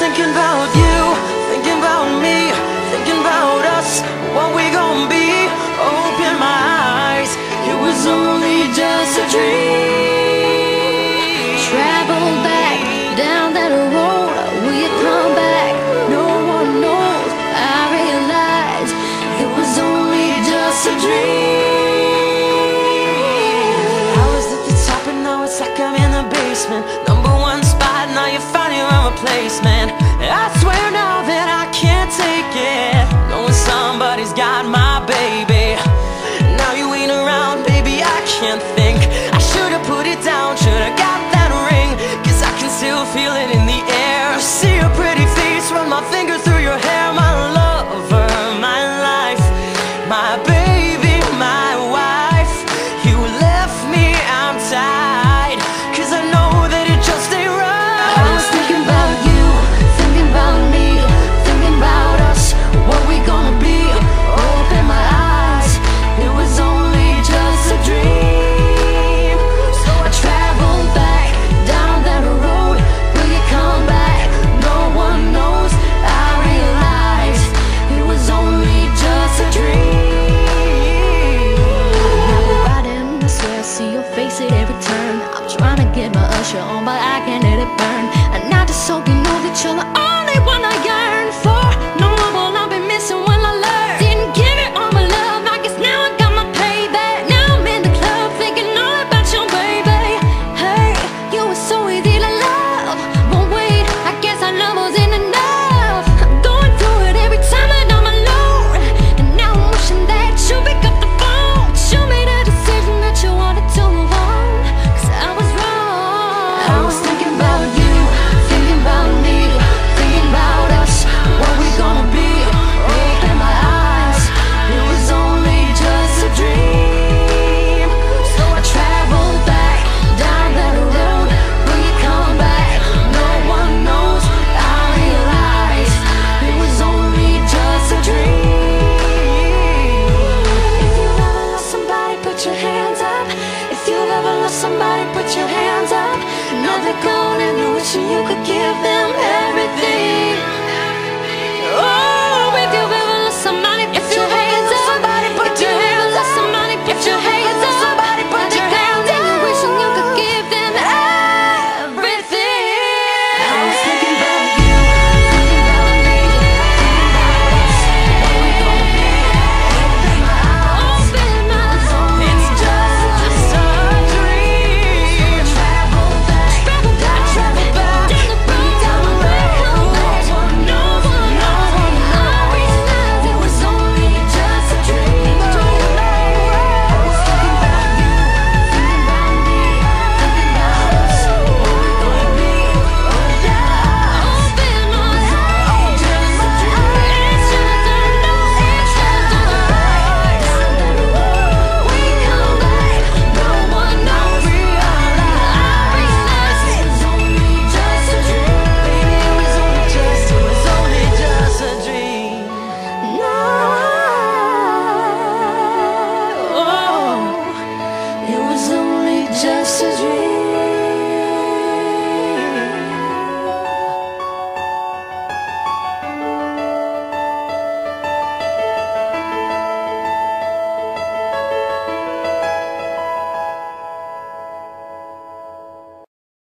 thinking about you, thinking about me, thinking about us, what we gon' be. Open my eyes, it was only just a dream. Travel back down that road, will you come back? No one knows. I realize it was only just a dream. I was at the top and now it's like I'm in the basement. Number one spot, now you found your own replacement. I swear now that I can't take it, knowing somebody's got my baby. Now you ain't around, baby, I can't think. I should've put it down, should've got that ring, 'cause I can still feel it in the air. See your pretty face, run my finger through your hair. My lover, my life, my baby, my